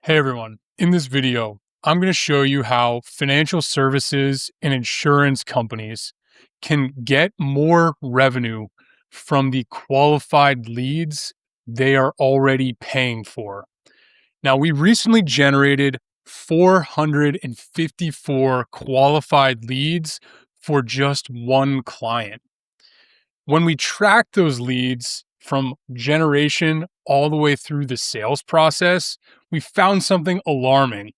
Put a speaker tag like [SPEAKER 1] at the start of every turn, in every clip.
[SPEAKER 1] Hey everyone, in this video, I'm going to show you how financial services and insurance companies can get more revenue from the qualified leads they are already paying for. Now, we recently generated 454 qualified leads for just one client. When we track those leads from generation all the way through the sales process, we found something alarming.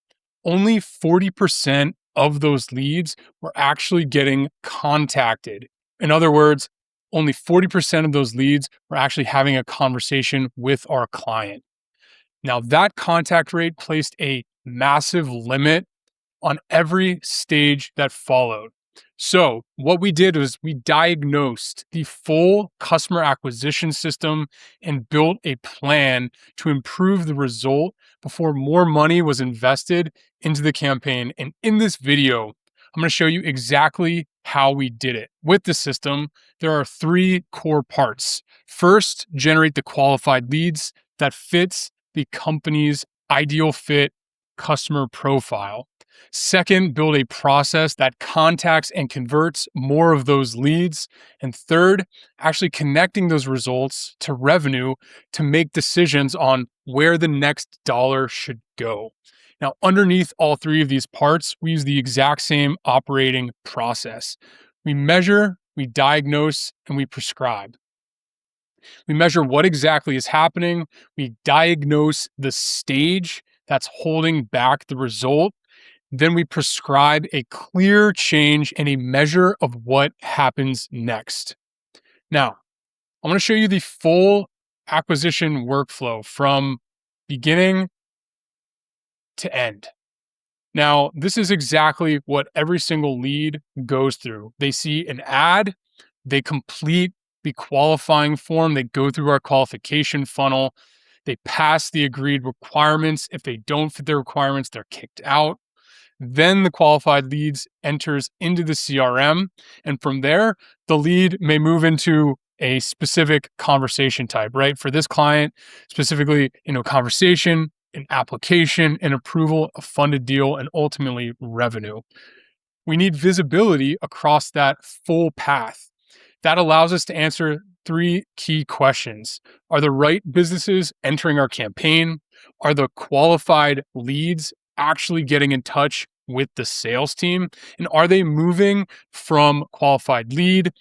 [SPEAKER 1] Only 40% of those leads were actually getting contacted. In other words, only 40% of those leads were actually having a conversation with our client. Now, that contact rate placed a massive limit on every stage that followed. So, what we did was we diagnosed the full customer acquisition system and built a plan to improve the result before more money was invested into the campaign. And in this video, I'm going to show you exactly how we did it. With the system, there are three core parts. First, generate the qualified leads that fits the company's ideal fit customer profile. Second, build a process that contacts and converts more of those leads. And third, actually connecting those results to revenue to make decisions on where the next dollar should go. Now, underneath all three of these parts, we use the exact same operating process. We measure, we diagnose, and we prescribe. We measure what exactly is happening. We diagnose the stage that's holding back the result. Then we prescribe a clear change and a measure of what happens next. Now, I'm going to show you the full acquisition workflow from beginning to end. Now, this is exactly what every single lead goes through. They see an ad, they complete the qualifying form, they go through our qualification funnel, they pass the agreed requirements. If they don't fit the requirements, they're kicked out. Then the qualified leads enters into the CRM. And from there, the lead may move into a specific conversation type, right? For this client, specifically, conversation, an application, an approval, a funded deal, and ultimately revenue. We need visibility across that full path. That allows us to answer three key questions. Are the right businesses entering our campaign? Are the qualified leads actually getting in touch with the sales team? And are they moving from qualified lead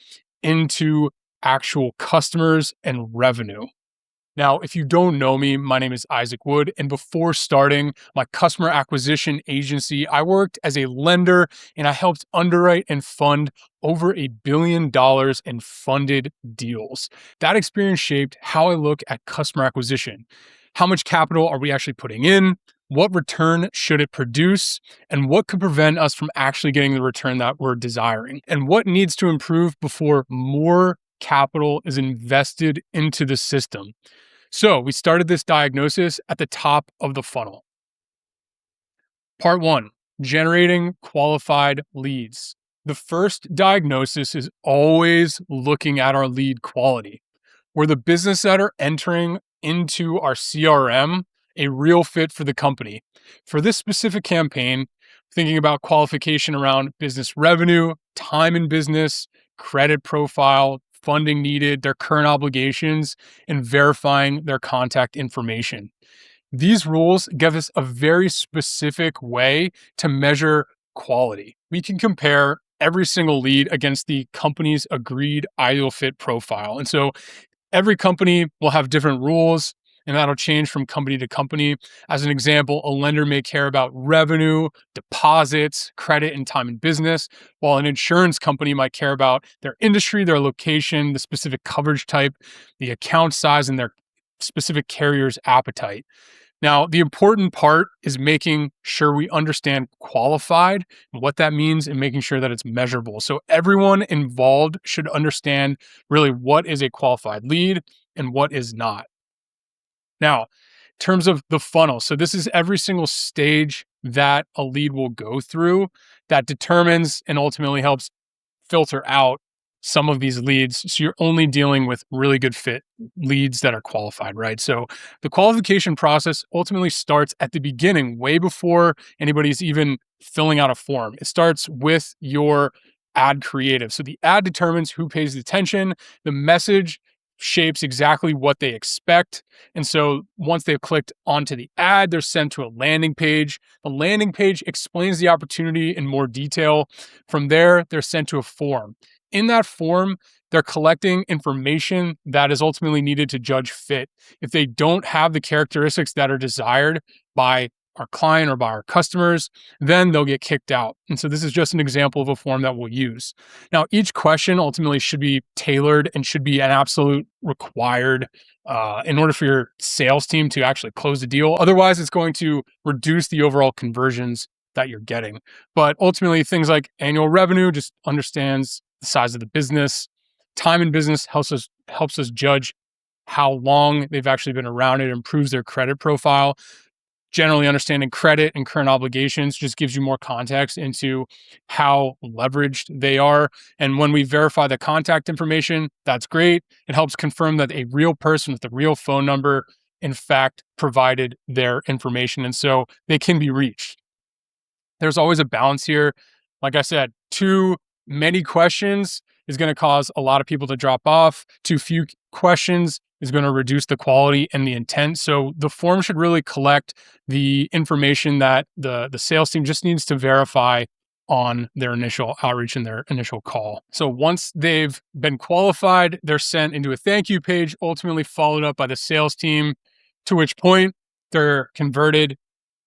[SPEAKER 1] into actual customers and revenue? Now, if you don't know me, my name is Isaac Wood. And before starting my customer acquisition agency, I worked as a lender and I helped underwrite and fund over $1 billion in funded deals. That experience shaped how I look at customer acquisition. How much capital are we actually putting in? What return should it produce? And what could prevent us from actually getting the return that we're desiring? And what needs to improve before more capital is invested into the system? So we started this diagnosis at the top of the funnel. Part one, generating qualified leads. The first diagnosis is always looking at our lead quality. Were the business that are entering into our CRM a real fit for the company? For this specific campaign, thinking about qualification around business revenue, time in business, credit profile, funding needed, their current obligations, and verifying their contact information. These rules give us a very specific way to measure quality. We can compare every single lead against the company's agreed ideal fit profile. And so every company will have different rules, and that'll change from company to company. As an example, a lender may care about revenue, deposits, credit, and time in business, while an insurance company might care about their industry, their location, the specific coverage type, the account size, and their specific carrier's appetite. Now, the important part is making sure we understand qualified and what that means and making sure that it's measurable. So everyone involved should understand really what is a qualified lead and what is not. Now, in terms of the funnel, so this is every single stage that a lead will go through that determines and ultimately helps filter out some of these leads. So you're only dealing with really good fit leads that are qualified, right? So the qualification process ultimately starts at the beginning, way before anybody's even filling out a form. It starts with your ad creative. So the ad determines who pays attention, the message shapes exactly what they expect. And so once they've clicked onto the ad, they're sent to a landing page. The landing page explains the opportunity in more detail. From there, they're sent to a form. In that form, they're collecting information that is ultimately needed to judge fit. If they don't have the characteristics that are desired by our client or by our customers, then they'll get kicked out. And so this is just an example of a form that we'll use. Now, each question ultimately should be tailored and should be an absolute required in order for your sales team to actually close the deal. Otherwise, it's going to reduce the overall conversions that you're getting. But ultimately, things like annual revenue just understands the size of the business. Time in business helps us judge how long they've actually been around. It improves their credit profile. Generally understanding credit and current obligations just gives you more context into how leveraged they are. And when we verify the contact information, that's great. It helps confirm that a real person with a real phone number, in fact, provided their information. And so they can be reached. There's always a balance here. Like I said, too many questions is going to cause a lot of people to drop off. Too few questions is going to reduce the quality and the intent. So the form should really collect the information that the sales team just needs to verify on their initial outreach and their initial call. So once they've been qualified, they're sent into a thank you page, ultimately followed up by the sales team, to which point they're converted,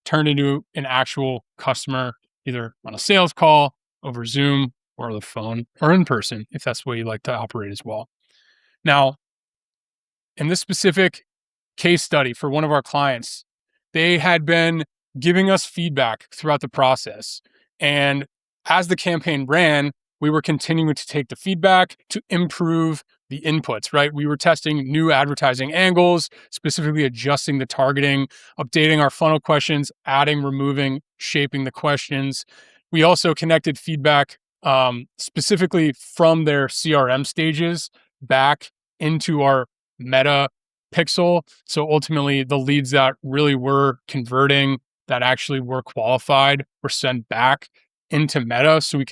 [SPEAKER 1] turned into an actual customer, either on a sales call, over Zoom, or the phone, or in person, if that's the way you like to operate as well. Now, in this specific case study for one of our clients, they had been giving us feedback throughout the process. And as the campaign ran, we were continuing to take the feedback to improve the inputs, right? We were testing new advertising angles, specifically adjusting the targeting, updating our funnel questions, adding, removing, shaping the questions. We also connected feedback specifically from their CRM stages back into our Meta pixel. So ultimately, the leads that really were converting, that actually were qualified, were sent back into Meta, so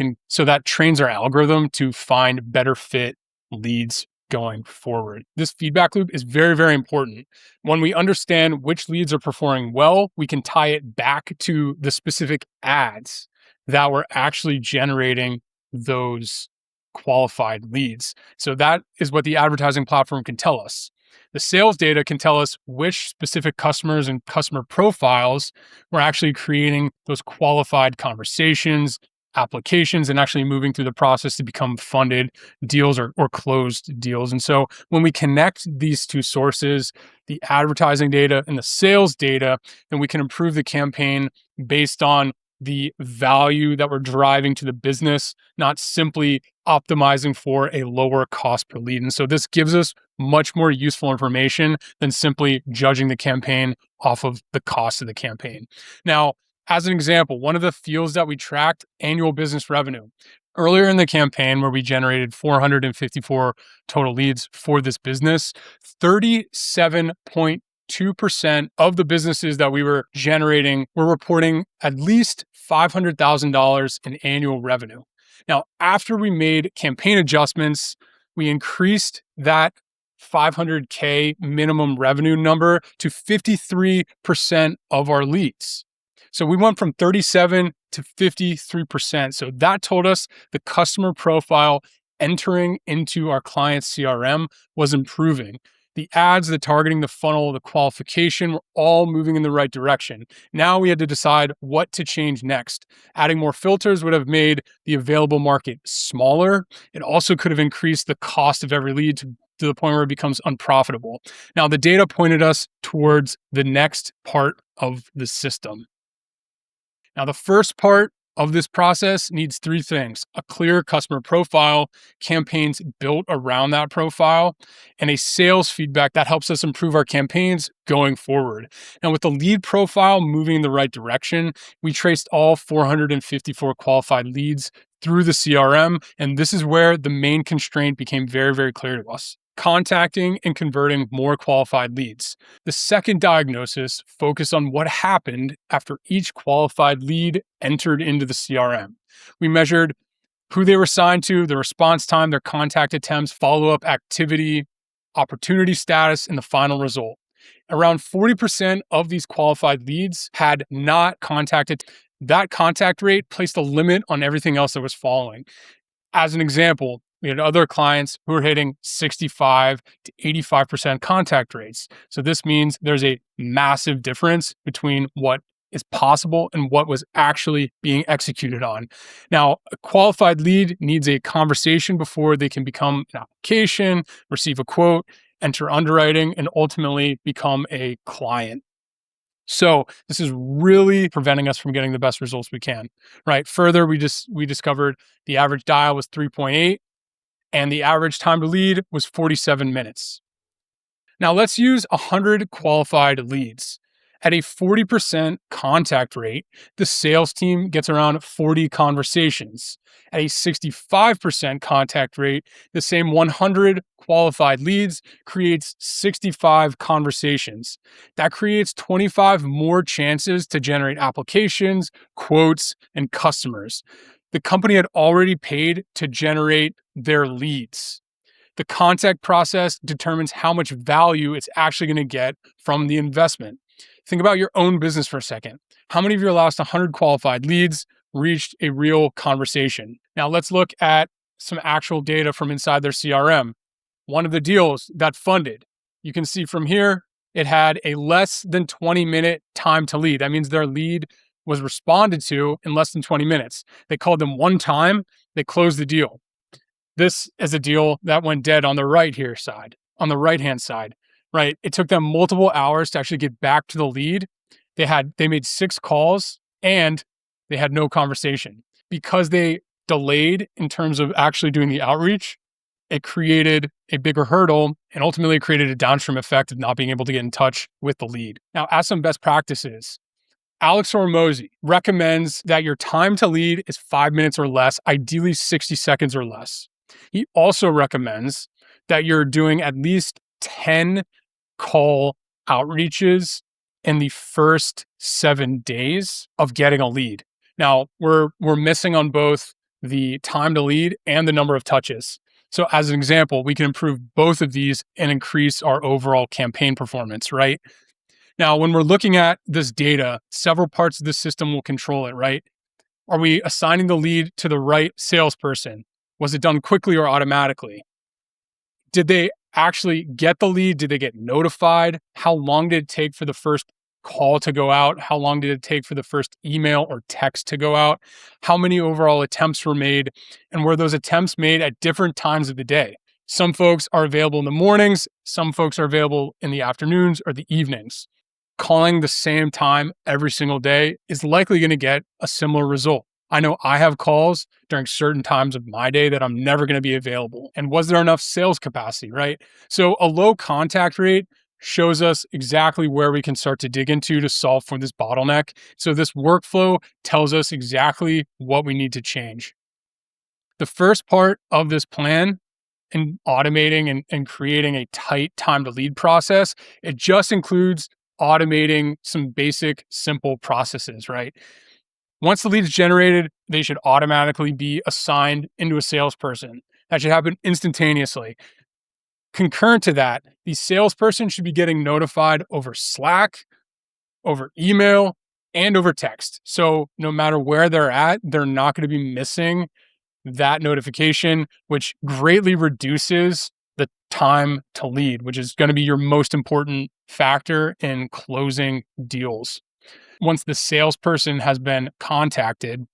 [SPEAKER 1] that trains our algorithm to find better fit leads going forward. This feedback loop is very, very important. When we understand which leads are performing well, we can tie it back to the specific ads that were actually generating those qualified leads. So that is what the advertising platform can tell us. The sales data can tell us which specific customers and customer profiles were actually creating those qualified conversations, applications, and actually moving through the process to become funded deals or closed deals. And so when we connect these two sources, the advertising data and the sales data, then we can improve the campaign based on the value that we're driving to the business, not simply optimizing for a lower cost per lead. And so this gives us much more useful information than simply judging the campaign off of the cost of the campaign. Now, as an example, one of the fields that we tracked, annual business revenue. Earlier in the campaign, where we generated 454 total leads for this business, 37.2% of the businesses that we were generating were reporting at least $500,000 in annual revenue. Now, after we made campaign adjustments, we increased that 500K minimum revenue number to 53% of our leads. So we went from 37 to 53%. So that told us the customer profile entering into our client's CRM was improving. The ads, the targeting, the funnel, the qualification were all moving in the right direction. Now we had to decide what to change next. Adding more filters would have made the available market smaller. It also could have increased the cost of every lead to the point where it becomes unprofitable. Now, the data pointed us towards the next part of the system. Now, the first part of this process needs three things: a clear customer profile, campaigns built around that profile, and a sales feedback that helps us improve our campaigns going forward. Now, with the lead profile moving in the right direction, we traced all 454 qualified leads through the CRM, and this is where the main constraint became very, very clear to us. contacting and converting more qualified leads. The second diagnosis focused on what happened after each qualified lead entered into the CRM. We measured who they were assigned to, the response time, their contact attempts, follow-up activity, opportunity status, and the final result. Around 40% of these qualified leads had not contacted. That contact rate placed a limit on everything else that was following. As an example, we had other clients who were hitting 65 to 85% contact rates. So this means there's a massive difference between what is possible and what was actually being executed on. Now, a qualified lead needs a conversation before they can become an application, receive a quote, enter underwriting, and ultimately become a client. So this is really preventing us from getting the best results we can, right? Further, we discovered the average dial was 3.8 and the average time to lead was 47 minutes. Now let's use 100 qualified leads. At a 40% contact rate, the sales team gets around 40 conversations. At a 65% contact rate, the same 100 qualified leads creates 65 conversations. That creates 25 more chances to generate applications, quotes, and customers. The company had already paid to generate their leads. The contact process determines how much value it's actually going to get from the investment. Think about your own business for a second. How many of your last 100 qualified leads reached a real conversation? Now let's look at some actual data from inside their CRM. One of the deals that funded, you can see from here, it had a less than 20-minute time to lead. That means their lead was responded to in less than 20 minutes. They called them one time, they closed the deal. This is a deal that went dead on the on the right-hand side. Right. It took them multiple hours to actually get back to the lead. They made 6 calls and they had no conversation. Because they delayed in terms of actually doing the outreach, it created a bigger hurdle and ultimately created a downstream effect of not being able to get in touch with the lead. Now, as some best practices, Alex Hormozi recommends that your time to lead is 5 minutes or less, ideally 60 seconds or less. He also recommends that you're doing at least 10 call outreaches in the first 7 days of getting a lead. Now, we're missing on both the time to lead and the number of touches. So as an example, we can improve both of these and increase our overall campaign performance, right? Now, when we're looking at this data, several parts of the system will control it, right? Are we assigning the lead to the right salesperson? Was it done quickly or automatically? Did they actually get the lead? Did they get notified? How long did it take for the first call to go out? How long did it take for the first email or text to go out? How many overall attempts were made? And were those attempts made at different times of the day? Some folks are available in the mornings. Some folks are available in the afternoons or the evenings. Calling the same time every single day is likely going to get a similar result. I know I have calls during certain times of my day that I'm never going to be available. And was there enough sales capacity, right? So a low contact rate shows us exactly where we can start to dig into to solve for this bottleneck. So this workflow tells us exactly what we need to change. The first part of this plan in automating and creating a tight time to lead process, it just includes automating some basic, simple processes, right? Once the lead is generated, they should automatically be assigned into a salesperson. That should happen instantaneously. Concurrent to that, the salesperson should be getting notified over Slack, over email, and over text. So no matter where they're at, they're not going to be missing that notification, which greatly reduces the time to lead, which is going to be your most important factor in closing deals. Once the salesperson has been contacted,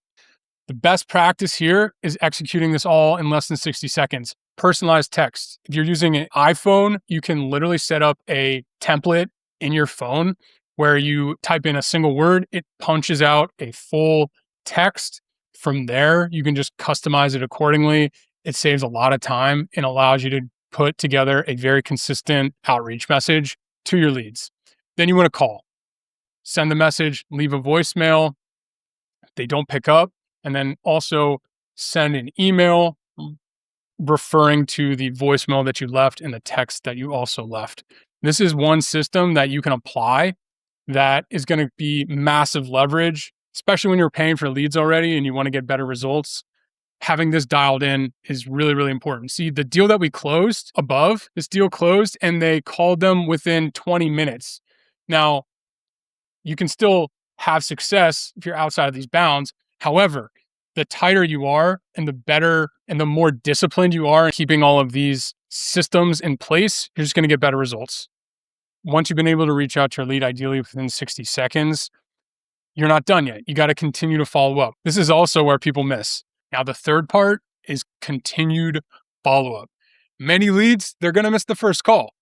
[SPEAKER 1] the best practice here is executing this all in less than 60 seconds. Personalized text. If you're using an iPhone, you can literally set up a template in your phone where you type in a single word, it punches out a full text. From there, you can just customize it accordingly. It saves a lot of time and allows you to put together a very consistent outreach message to your leads. Then you want to call. Send the message, leave a voicemail. They don't pick up. And then also send an email referring to the voicemail that you left and the text that you also left. This is one system that you can apply that is going to be massive leverage, especially when you're paying for leads already and you want to get better results. Having this dialed in is really, really important. See, the deal that we closed above, this deal closed and they called them within 20 minutes. Now, you can still have success if you're outside of these bounds. However, the tighter you are and the better and the more disciplined you are in keeping all of these systems in place, you're just going to get better results. Once you've been able to reach out to your lead, ideally within 60 seconds, you're not done yet. You got to continue to follow up. This is also where people miss. Now, the third part is continued follow up. Many leads, they're going to miss the first call.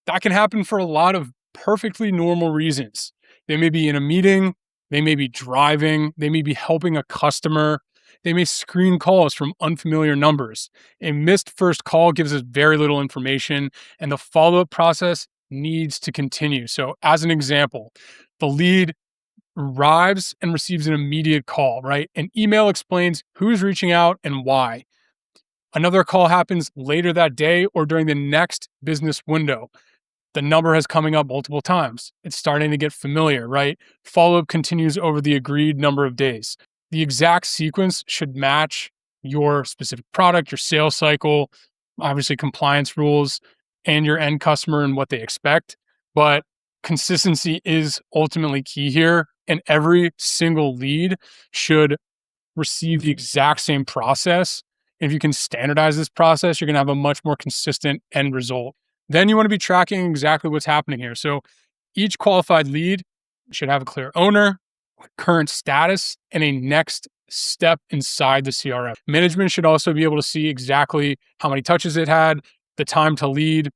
[SPEAKER 1] That can happen for a lot of perfectly normal reasons. They may be in a meeting, they may be driving, they may be helping a customer, they may screen calls from unfamiliar numbers. A missed first call gives us very little information, and the follow up process needs to continue. So, as an example, the lead arrives and receives an immediate call, right? An email explains who's reaching out and why. Another call happens later that day or during the next business window. The number has coming up multiple times. It's starting to get familiar, right? Follow-up continues over the agreed number of days. The exact sequence should match your specific product, your sales cycle, obviously compliance rules, and your end customer and what they expect. But consistency is ultimately key here, and every single lead should receive the exact same process. If you can standardize this process, you're going to have a much more consistent end result. Then you want to be tracking exactly what's happening here. So each qualified lead should have a clear owner, current status, and a next step inside the CRM. Management should also be able to see exactly how many touches it had, the time to lead,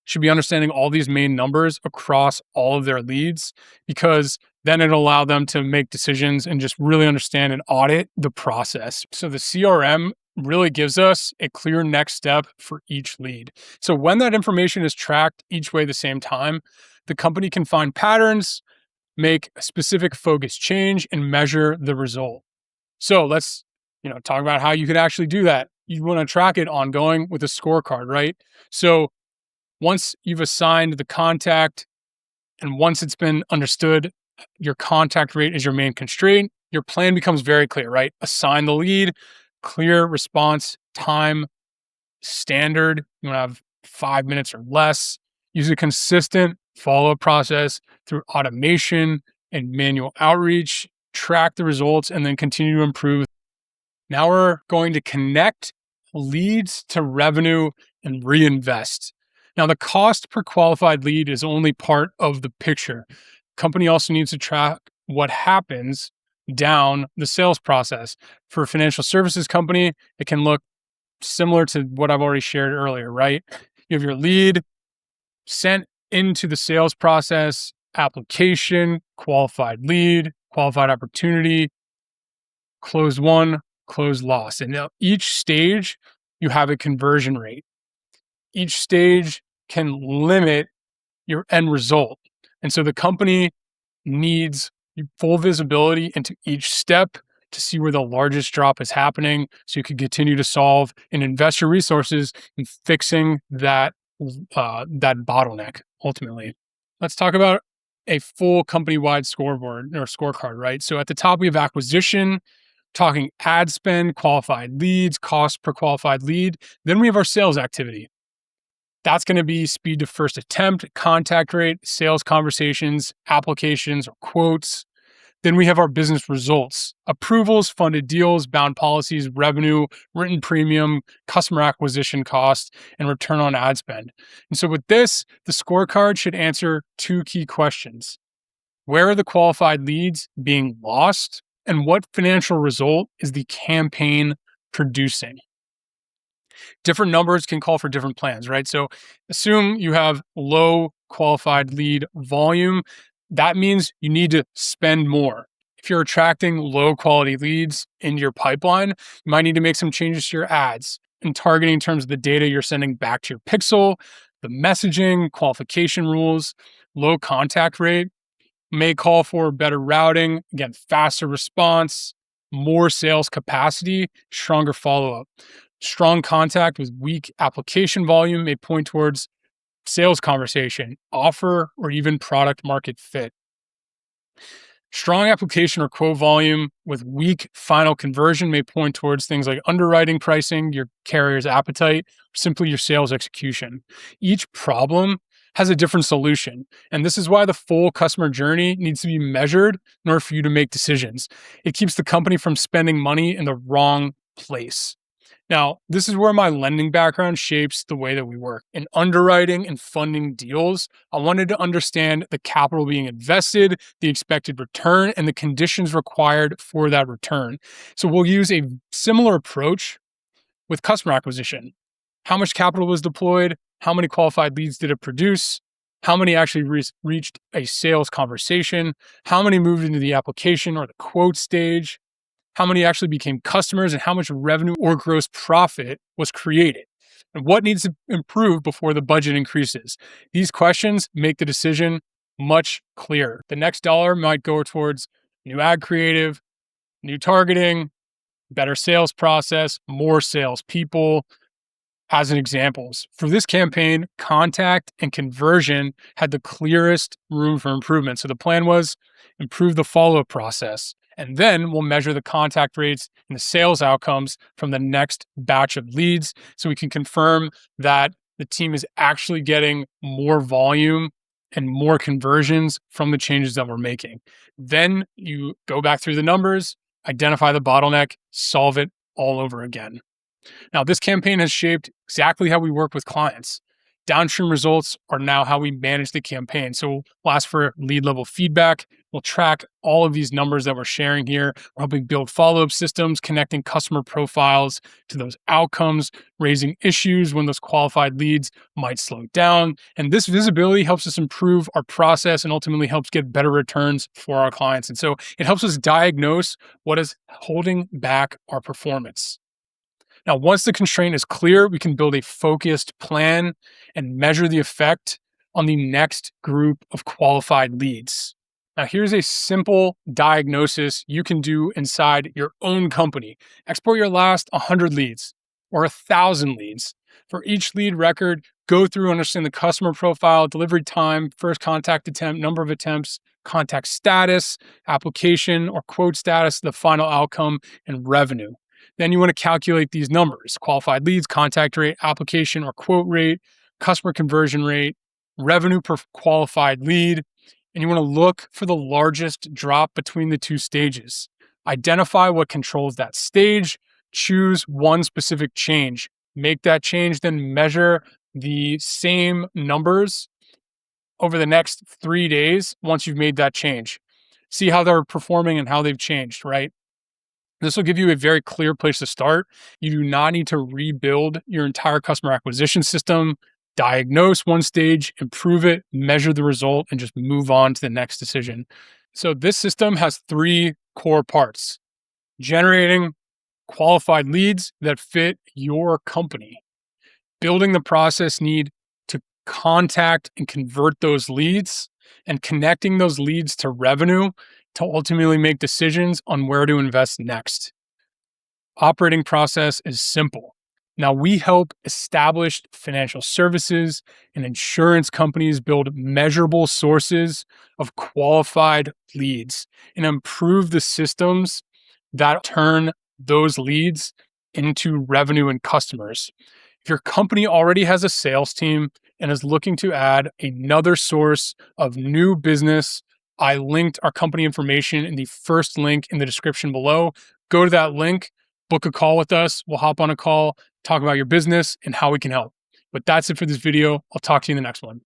[SPEAKER 1] should be understanding all these main numbers across all of their leads, because then it'll allow them to make decisions and just really understand and audit the process. So the CRM really gives us a clear next step for each lead. So when that information is tracked each way at the same time, the company can find patterns, make a specific focus change, and measure the result. So let's talk about how you could actually do that. You want to track it ongoing with a scorecard, right? So once you've assigned the contact and once it's been understood, your contact rate is your main constraint, your plan becomes very clear, right? Assign the lead, clear response time, standard. You want to have 5 minutes or less. Use a consistent follow-up process through automation and manual outreach. Track the results and then continue to improve. Now we're going to connect leads to revenue and reinvest. Now, the cost per qualified lead is only part of the picture. Company also needs to track what happens down the sales process. For a financial services company, it can look similar to what I've already shared earlier, right? You have your lead sent into the sales process, application, qualified lead, qualified opportunity, close won, close lost. And now each stage, you have a conversion rate. Each stage can limit your end result. And so the company needs full visibility into each step to see where the largest drop is happening so you can continue to solve and invest your resources in fixing that bottleneck ultimately. Let's talk about a full company-wide scoreboard or scorecard, right? So at the top, we have acquisition, talking ad spend, qualified leads, cost per qualified lead. Then we have our sales activity. That's going to be speed to first attempt, contact rate, sales conversations, applications, or quotes. Then we have our business results, approvals, funded deals, bound policies, revenue, written premium, customer acquisition cost, and return on ad spend. And so with this, the scorecard should answer two key questions. Where are the qualified leads being lost? And what financial result is the campaign producing? Different numbers can call for different plans, right? So assume you have low qualified lead volume. That means you need to spend more. If you're attracting low quality leads into your pipeline, you might need to make some changes to your ads and targeting in terms of the data you're sending back to your pixel, the messaging, qualification rules. Low contact rate may call for better routing, again, faster response, more sales capacity, stronger follow-up. Strong contact with weak application volume may point towards sales conversation, offer, or even product market fit. Strong application or quote volume with weak final conversion may point towards things like underwriting pricing, your carrier's appetite, or simply your sales execution. Each problem has a different solution. And this is why the full customer journey needs to be measured in order for you to make decisions. It keeps the company from spending money in the wrong place. Now, this is where my lending background shapes the way that we work. In underwriting and funding deals, I wanted to understand the capital being invested, the expected return, and the conditions required for that return. So we'll use a similar approach with customer acquisition. How much capital was deployed? How many qualified leads did it produce? How many actually reached a sales conversation? How many moved into the application or the quote stage? How many actually became customers, and how much revenue or gross profit was created? And what needs to improve before the budget increases? These questions make the decision much clearer. The next dollar might go towards new ad creative, new targeting, better sales process, more salespeople. As an examples, for this campaign, contact and conversion had the clearest room for improvement. So the plan was improve the follow-up process, and then we'll measure the contact rates and the sales outcomes from the next batch of leads so we can confirm that the team is actually getting more volume and more conversions from the changes that we're making. Then you go back through the numbers, identify the bottleneck, solve it all over again. Now, this campaign has shaped exactly how we work with clients. Downstream results are now how we manage the campaign. So we'll ask for lead level feedback. We'll track all of these numbers that we're sharing here. We're helping build follow-up systems, connecting customer profiles to those outcomes, raising issues when those qualified leads might slow down. And this visibility helps us improve our process and ultimately helps get better returns for our clients. And so it helps us diagnose what is holding back our performance. Now, once the constraint is clear, we can build a focused plan and measure the effect on the next group of qualified leads. Now, here's a simple diagnosis you can do inside your own company. Export your last 100 leads or 1,000 leads. For each lead record, go through, understand the customer profile, delivery time, first contact attempt, number of attempts, contact status, application or quote status, the final outcome, and revenue. Then you want to calculate these numbers: qualified leads, contact rate, application or quote rate, customer conversion rate, revenue per qualified lead. And you want to look for the largest drop between the two stages. Identify what controls that stage, choose one specific change, make that change, then measure the same numbers over the next 3 days once you've made that change. See how they're performing and how they've changed, right? This will give you a very clear place to start. You do not need to rebuild your entire customer acquisition system. Diagnose one stage, improve it, measure the result, and just move on to the next decision. So this system has 3 core parts: generating qualified leads that fit your company, building the process need to contact and convert those leads, and connecting those leads to revenue to ultimately make decisions on where to invest next. Operating process is simple. Now, we help established financial services and insurance companies build measurable sources of qualified leads and improve the systems that turn those leads into revenue and customers. If your company already has a sales team and is looking to add another source of new business, I linked our company information in the first link in the description below. Go to that link, book a call with us. We'll hop on a call, talk about your business and how we can help. But that's it for this video. I'll talk to you in the next one.